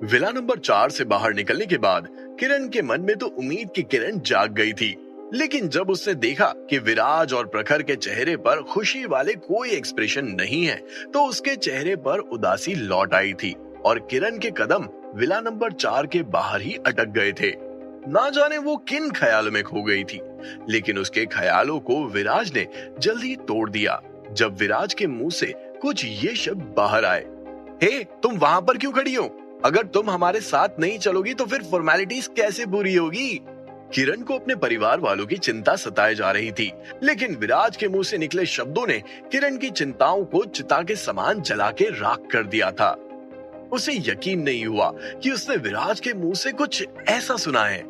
Villa number 4 से बाहर निकलने के बाद किरण के मन में तो उम्मीद की किरण जाग गई थी। लेकिन जब उसने देखा कि विराज और प्रखर के चेहरे पर खुशी वाले कोई एक्सप्रेशन नहीं है, तो उसके चेहरे पर उदासी लौट आई थी और किरण के कदम विला नंबर 4 के बाहर ही अटक गए थे। ना जाने वो किन ख्यालों में खो गई थी, लेकिन उसके ख्यालों को विराज ने जल्दी तोड़ दिया जब विराज के मुंह से कुछ ये शब्द बाहर आए। हे, तुम वहां पर क्यों खड़ी हो? अगर तुम हमारे साथ नहीं चलोगी तो फिर फॉर्मेलिटीज कैसे पूरी होगी? किरण को अपने परिवार वालों की चिंता सताए जा रही थी, लेकिन विराज के मुंह से निकले शब्दों ने किरण की चिंताओं को चिता के समान जला के राख कर दिया था। उसे यकीन नहीं हुआ कि उसने विराज के मुंह से कुछ ऐसा सुना है।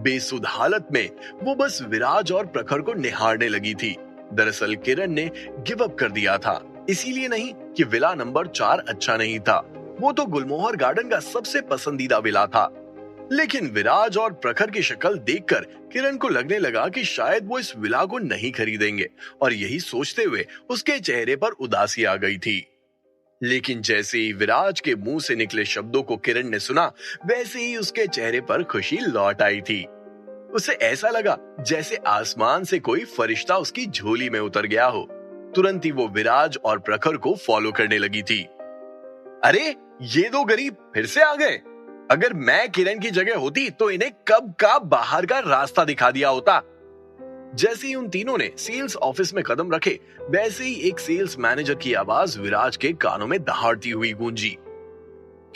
बेसुध हालत में वो बस विराज और प्रखर को निहारने लगी थी। दरअसल किरण ने गिव अप कर दिया था, इसीलिए नहीं कि विला नंबर 4 अच्छा नहीं था, वो तो गुलमोहर गार्डन का सबसे पसंदीदा विला था। लेकिन विराज और प्रखर की शक्ल देखकर किरण को लगने लगा कि शायद वो इस विला को नहीं खरीदेंगे, और यही सोचते हुए उसके चेहरे पर उदासी आ गई थी। लेकिन जैसे ही विराज के मुंह से निकले शब्दों को किरण ने सुना, वैसे ही उसके चेहरे पर खुशी लौट आई थी। उसे ऐसा लगा जैसे आसमान से कोई फरिश्ता उसकी झोली में उतर गया हो। तुरंत ही वो विराज और प्रखर को फॉलो करने लगी थी। अरे, ये दो गरीब फिर से आ गए। अगर मैं किरण की जगह होती तो इन्हें कब का बाहर का रास्ता दिखा दिया होता। जैसे ही उन तीनों ने सेल्स ऑफिस में कदम रखे, वैसे ही एक सेल्स मैनेजर की आवाज विराज के कानों में दहाड़ती हुई गूंजी।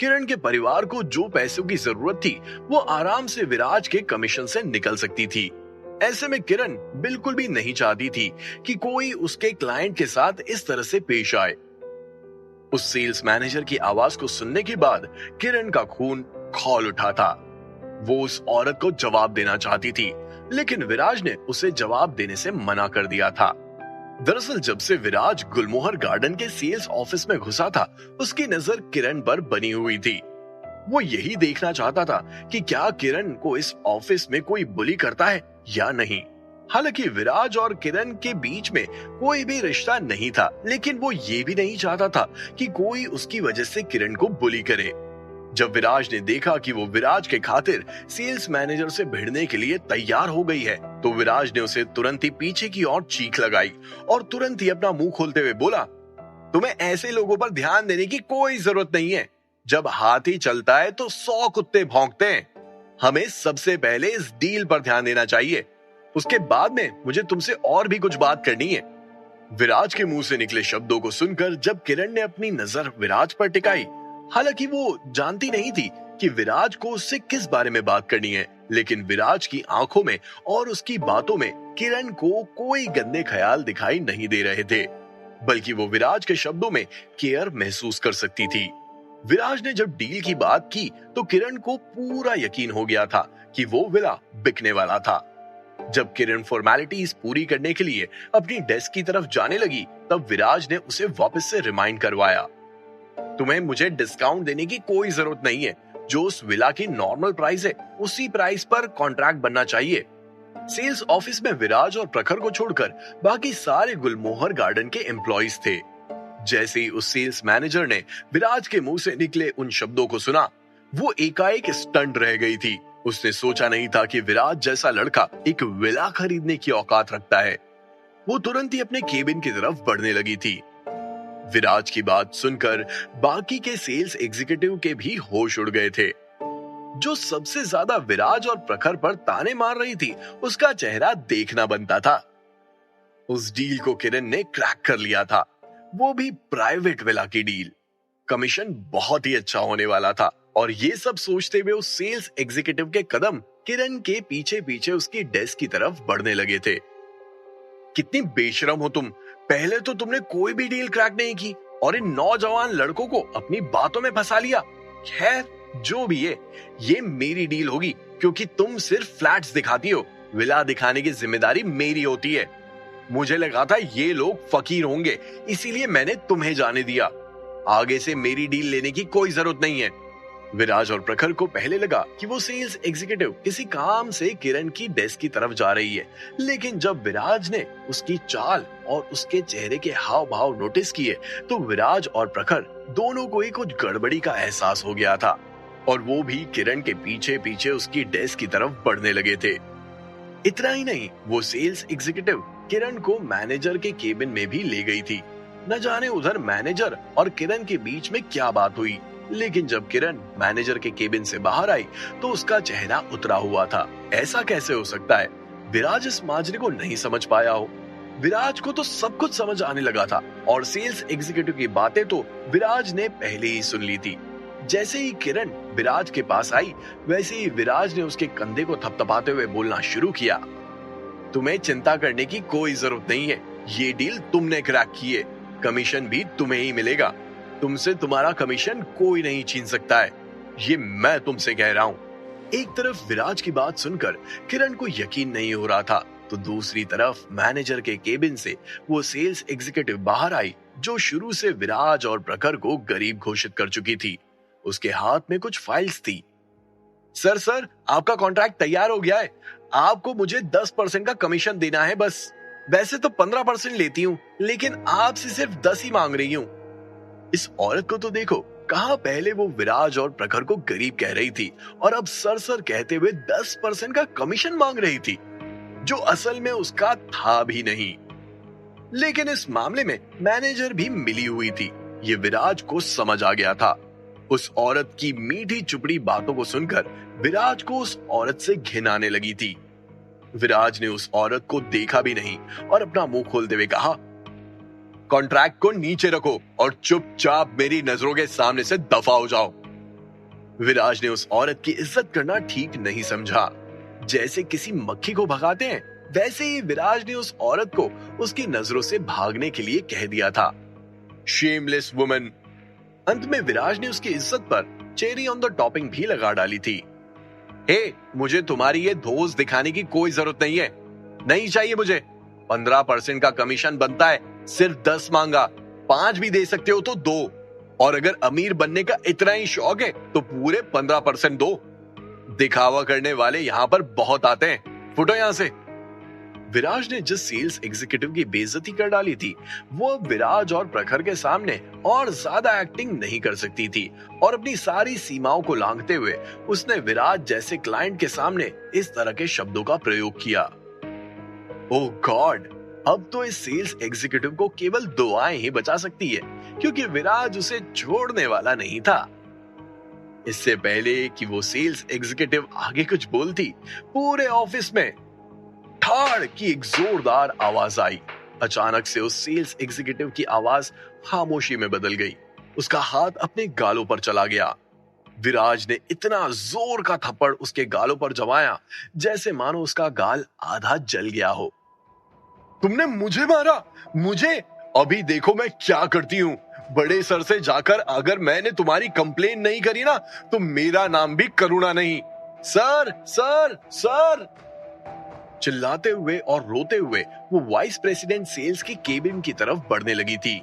किरण के परिवार को जो पैसों की जरूरत थी, वो आराम से विराज के कमीशन से निकल सकती थी। ऐसे में किरण बिल्कुल भी नहीं चाहती थी कि कोई उसके क्लाइंट के साथ इस तरह से पेश आए। उस सेल्स मैनेजर की आवाज को सुनने के बाद किरण का खून खौल उठा था। वो उस औरत को जवाब देना चाहती थी, लेकिन विराज ने उसे जवाब देने से मना कर दिया था। दरअसल जब से विराज गुलमोहर गार्डन के सेल्स ऑफिस में घुसा था, उसकी नजर किरण पर बनी हुई थी। वो यही देखना चाहता था कि क्या किरण को इस ऑफिस में कोई बुली करता है या नहीं। हालांकि विराज और किरण के बीच में कोई भी रिश्ता नहीं था, लेकिन वो ये भी नहीं चाहता था कि कोई उसकी वजह से किरण को बुली करे। जब विराज ने देखा कि वो विराज के खातिर सेल्स मैनेजर से भिड़ने के लिए तैयार हो गई है, तो विराज ने उसे तुरंत ही पीछे की ओर चीख लगाई और तुरंत ही अपना मुंह खोलते हुए बोला, तुम्हें ऐसे लोगों पर ध्यान देने की कोई जरूरत नहीं है। जब हाथी चलता है तो 100 कुत्ते भौंकते हैं। हमें सबसे पहले इस डील पर ध्यान देना चाहिए, उसके बाद में मुझे तुमसे और भी कुछ बात करनी है। विराज के मुंह से निकले शब्दों को सुनकर जब किरण ने अपनी नजर विराज पर टिकाई, हालांकि वो जानती नहीं थी कि विराज को उससे किस बारे में बात करनी है, लेकिन विराज की आंखों में और उसकी बातों में किरण को कोई गंदे ख्याल दिखाई नहीं दे रहे थे, बल्कि वो विराज के शब्दों में केयर महसूस कर सकती थी। विराज ने जब डील की बात की तो किरण को पूरा यकीन हो गया था कि वो विला बिकने वाला था। जब किरण फॉर्मेलिटीज पूरी करने के लिए अपनी डेस्क की तरफ जाने लगी, तब विराज ने उसे वापस से रिमाइंड करवाया, तुम्हें मुझे डिस्काउंट देने की कोई जरूरत नहीं है। जो उस विला की नॉर्मल प्राइस है, उसी प्राइस पर कॉन्ट्रैक्ट बनना चाहिए। सेल्स ऑफिस में विराज और प्रखर को छोड़कर बाकी सारे गुलमोहर गार्डन के एम्प्लॉइज थे। जैसे ही उस सेल्स मैनेजर ने विराज के मुंह से निकले उन शब्दों को सुना, वो एकाएक स्टंट रह गई थी। उसने सोचा नहीं था कि विराज जैसा लड़का एक विला खरीदने की औकात रखता है। वो तुरंत ही अपने केबिन की तरफ बढ़ने लगी थी। विराज की बात सुनकर बाकी के सेल्स एग्जीक्यूटिव के भी होश उड़ गए थे। जो सबसे ज्यादा विराज और प्रखर पर ताने मार रही थी, उसका चेहरा देखना बनता था। उस डील को किरण ने क्रैक कर लिया था, वो भी प्राइवेट विला की डील। कमीशन बहुत ही अच्छा होने वाला था, और ये सब सोचते हुए उस सेल्स एग्जीक्यूटिव के कदम किरण के पीछे पीछे उसकी डेस्क की तरफ बढ़ने लगे थे। कितनी बेशरम हो तुम, पहले तो तुमने कोई भी डील क्रैक नहीं की और इन नौजवान लड़कों को अपनी बातों में फंसा लिया। खैर, जो भी है, ये मेरी डील होगी, क्योंकि तुम सिर्फ फ्लैट्स दिखाती हो, विला दिखाने की जिम्मेदारी मेरी होती है। मुझे लगा था ये लोग फकीर होंगे, इसीलिए मैंने तुम्हें जाने दिया। आगे से मेरी डील लेने की कोई जरूरत नहीं है। विराज और प्रखर को पहले लगा कि वो सेल्स एग्जीक्यूटिव किसी काम से किरण की डेस्क की तरफ जा रही है, लेकिन जब विराज ने उसकी चाल और उसके चेहरे के हाव भाव नोटिस किए, तो विराज और प्रखर दोनों को ही कुछ गड़बड़ी का एहसास हो गया था। और वो भी किरण के पीछे पीछे उसकी डेस्क की तरफ बढ़ने लगे थे। इतना ही नहीं, वो सेल्स एग्जीक्यूटिव किरण को मैनेजर के केबिन में भी ले गई थी। न जाने उधर मैनेजर और किरण के बीच में क्या बात हुई, लेकिन जब किरण मैनेजर के केबिन से बाहर आई तो उसका चेहरा उतरा हुआ था। ऐसा कैसे हो सकता है? विराज इस माजरे को नहीं समझ पाया हो। विराज को तो सब कुछ समझ आने लगा था और सेल्स एग्जीक्यूटिव की बातें तो विराज ने पहले ही सुन ली थी। जैसे ही किरण विराज के पास आई, वैसे ही विराज ने उसके कंधे को थपथपाते हुए बोलना शुरू किया, तुम्हें चिंता करने की कोई जरूरत नहीं है। ये डील तुमने क्रैक की है, कमीशन भी तुम्हें ही मिलेगा। तुमसे तुम्हारा कमीशन कोई नहीं छीन सकता है, ये मैं तुमसे कह रहा हूँ। एक तरफ विराज की बात सुनकर किरण को यकीन नहीं हो रहा था, तो दूसरी तरफ मैनेजर के केबिन से वो सेल्स एग्जीक्यूटिव बाहर आई, जो शुरू से विराज और प्रखर को गरीब घोषित कर चुकी थी। उसके हाथ में कुछ फाइल्स थी। सर, आपका कॉन्ट्रैक्ट तैयार हो गया है। आपको मुझे 10% का कमीशन देना है बस। वैसे तो 15% लेती हूँ, लेकिन आपसे सिर्फ 10 ही मांग रही हूँ। इस औरत को तो देखो, कहाँ पहले वो विराज और प्रखर को गरीब कह रही थी और अब सर कहते हुए 10% का कमीशन मांग रही थी, जो असल में उसका था भी नहीं। लेकिन इस मामले में मैनेजर भी मिली हुई थी, ये विराज को समझ आ गया था। उस औरत की मीठी चुपड़ी बातों को सुनकर विराज को उस औरत से घिन आने लगी थी। विराज ने उस औरत को देखा भी नहीं और अपना मुंह खोलते हुए कहा, कॉन्ट्रैक्ट को नीचे रखो और चुपचाप मेरी नजरों के सामने से दफा हो जाओ। विराज ने उस औरत की इज्जत करना ठीक नहीं समझा। जैसे किसी मक्खी को भगाते हैं, वैसे ही विराज ने उस औरत को उसकी नजरों से भागने के लिए कह दिया था, शेमलेस वुमन। अंत में विराज ने उसकी इज्जत पर चेरी ऑन द टॉपिंग भी लगा डाली थी। हे, मुझे तुम्हारी ये धोस दिखाने की कोई जरूरत नहीं है। नहीं चाहिए मुझे। 15% का कमीशन बनता है, सिर्फ 10 मांगा। 5 भी दे सकते हो तो दो, और अगर अमीर बनने का इतना ही शौक है तो पूरे 15% दो। दिखावा करने वाले यहाँ पर बहुत आते हैं, फुटो यहाँ से। विराज ने जिस सेल्स एग्जीक्यूटिव की बेइज्जती कर डाली थी, वो अब विराज और प्रखर के सामने और ज्यादा एक्टिंग नहीं कर सकती थी और अपनी सारी सीमाओं को लांघते हुए उसने विराज जैसे क्लाइंट के सामने इस तरह के शब्दों का प्रयोग किया। ओह गॉड, अब तो इस सेल्स एग्जीक्यूटिव को केवल दुआएं ही बचा सकती है, क्योंकि विराज उसे छोड़ने वाला नहीं था। इससे पहले कि वो सेल्स एग्जीक्यूटिव आगे कुछ बोलती, पूरे ऑफिस में ठाड़ की एक जोरदार आवाज आई। अचानक से उस सेल्स एग्जीक्यूटिव की आवाज खामोशी में बदल गई। उसका हाथ अपने गालों पर चला गया। विराज ने इतना जोर का थप्पड़ उसके गालों पर जमाया, जैसे मानो उसका गाल आधा जल गया हो। तुमने मुझे मारा? मुझे? अभी देखो मैं क्या करती हूँ। बड़े सर से जाकर अगर मैंने तुम्हारी कंप्लेन नहीं करी ना, तो मेरा नाम भी करुणा नहीं। सर सर सर, चिल्लाते हुए और रोते हुए वो वाइस प्रेसिडेंट सेल्स की केबिन की तरफ बढ़ने लगी थी।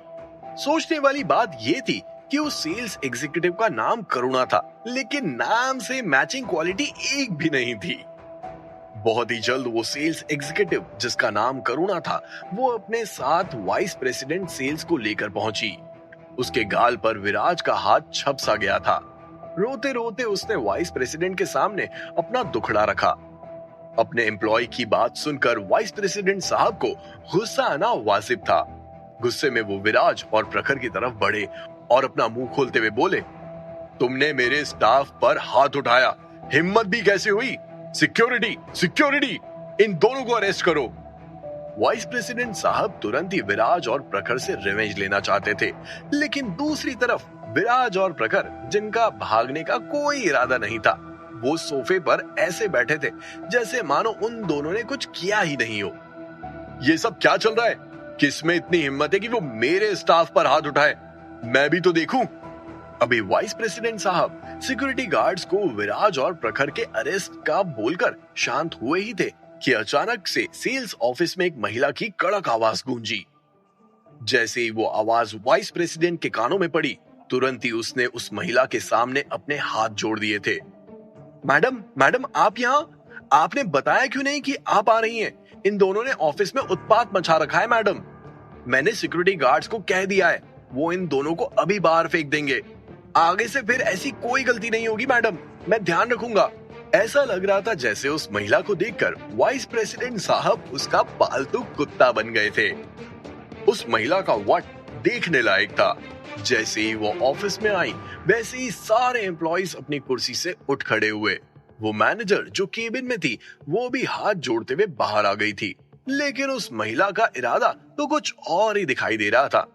सोचने वाली बात ये थी कि उस सेल्स एग्जीक्यूटिव का नाम करुणा था, लेकिन नाम से मैचिंग क्वालिटी एक भी नहीं थी। बहुत ही जल्द वो सेल्स एग्जीक्यूटिव जिसका नाम करुणा था, वो अपने साथ वाइस प्रेसिडेंट सेल्स को लेकर पहुंची। उसके गाल पर विराज का हाथ छप सा गया था। रोते रोते उसने वाइस प्रेसिडेंट के सामने अपना दुखड़ा रखा। अपने एम्प्लॉय की बात सुनकर वाइस प्रेसिडेंट साहब को गुस्सा आना वाजिब था। गुस्से में वो विराज और प्रखर की तरफ बढ़े और अपना मुंह खोलते हुए बोले, तुमने मेरे स्टाफ पर हाथ उठाया, हिम्मत भी कैसे हुई? सिक्योरिटी सिक्योरिटी, इन दोनों को अरेस्ट करो। वाइस प्रेसिडेंट साहब तुरंत ही विराज और प्रखर से रिवेंज लेना चाहते थे, लेकिन दूसरी तरफ विराज और प्रखर, जिनका भागने का कोई इरादा नहीं था, वो सोफे पर ऐसे बैठे थे जैसे मानो उन दोनों ने कुछ किया ही नहीं हो। ये सब क्या चल रहा है? किसमें इतनी हिम्मत है कि वो मेरे स्टाफ पर हाथ उठाए? मैं भी तो देखूं। अभी वाइस प्रेसिडेंट साहब सिक्योरिटी गार्ड्स को विराज और प्रखर के अरेस्ट का बोलकर शांत हुए ही थे कि अचानक से सेल्स ऑफिस में एक महिला की कड़क आवाज गूंजी। जैसे ही वो आवाज वाइस प्रेसिडेंट के कानों में पड़ी, तुरंत ही उसने उस महिला के सामने अपने हाथ जोड़ दिए थे। मैडम आप यहाँ? आपने बताया क्यों नहीं कि आप आ रही हैं? इन दोनों ने ऑफिस में उत्पात मचा रखा है मैडम। मैंने सिक्योरिटी गार्ड्स को कह दिया है, वो इन दोनों को अभी बाहर फेंक देंगे। आगे से फिर ऐसी कोई गलती नहीं होगी मैडम, मैं ध्यान रखूंगा। ऐसा लग रहा था जैसे उस महिला को देखकर वाइस प्रेसिडेंट साहब उसका पालतू कुत्ता बन गए थे। उस महिला का वट देखने लायक था। जैसे ही वो ऑफिस में आई, वैसे ही सारे एम्प्लॉइज अपनी कुर्सी से उठ खड़े हुए। वो मैनेजर जो केबिन में थी, वो भी हाथ जोड़ते हुए बाहर आ गई थी। लेकिन उस महिला का इरादा तो कुछ और ही दिखाई दे रहा था।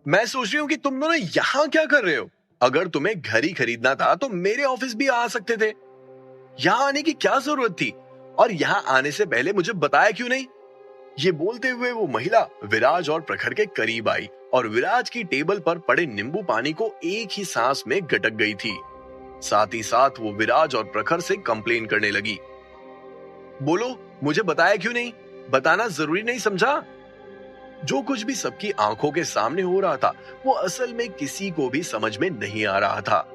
मैं सोच रही हूँ कि तुम दोनों यहाँ क्या कर रहे हो? अगर तुम्हें घर ही खरीदना था तो मेरे ऑफिस भी आ सकते थे। यहाँ आने की क्या जरूरत थी? और यहाँ आने से पहले मुझे बताया क्यों नहीं? ये बोलते हुए वो महिला विराज और प्रखर के करीब आई और विराज की टेबल पर पड़े नींबू पानी को एक ही सांस में गटक गई थी। साथ ही साथ वो विराज और प्रखर से कंप्लेन करने लगी। बोलो, मुझे बताया क्यों नहीं? बताना जरूरी नहीं समझा? जो कुछ भी सबकी आंखों के सामने हो रहा था, वो असल में किसी को भी समझ में नहीं आ रहा था।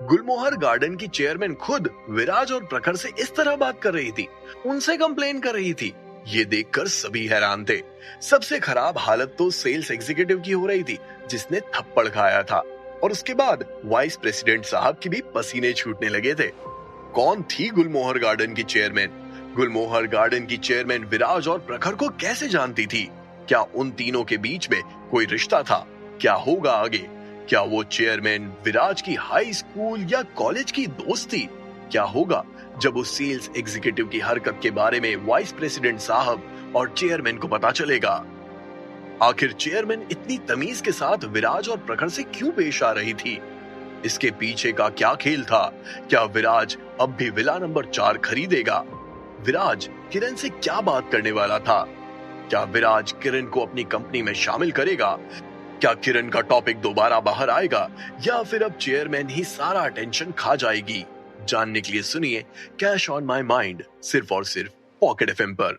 गुलमोहर गार्डन की चेयरमैन खुद विराज और प्रखर से इस तरह बात कर रही थी, उनसे कंप्लेन कर रही थी। ये देखकर सभी हैरान थे। सबसे खराब हालत तो सेल्स एग्जीक्यूटिव की हो रही थी, जिसने थप्पड़ खाया था। और उसके बाद वाइस प्रेसिडेंट साहब की भी पसीने छूटने लगे थे। कौन थी गुलमोहर गार्डन की चेयरमैन? गुलमोहर गार्डन की चेयरमैन विराज और प्रखर को कैसे जानती थी? क्या उन तीनों के बीच में कोई रिश्ता था? क्या होगा आगे? क्या वो चेयरमैन विराज की हाई स्कूल या कॉलेज की दोस्त थी? क्या होगा जब उस सेल्स एग्जीक्यूटिव की हरकत के बारे में वाइस प्रेसिडेंट साहब और चेयरमैन को पता चलेगा? आखिर चेयरमैन इतनी तमीज के साथ विराज और प्रखर से क्यों पेश आ रही थी? इसके पीछे का क्या खेल था? क्या विराज अब भी विला नंबर 4 खरीदेगा? विराज किरण से क्या बात करने वाला था? क्या विराज किरण को अपनी कंपनी में शामिल करेगा? क्या किरण का टॉपिक दोबारा बाहर आएगा, या फिर अब चेयरमैन ही सारा अटेंशन खा जाएगी? जानने के लिए सुनिए कैश ऑन माई माइंड, सिर्फ और सिर्फ पॉकेट एफएम पर।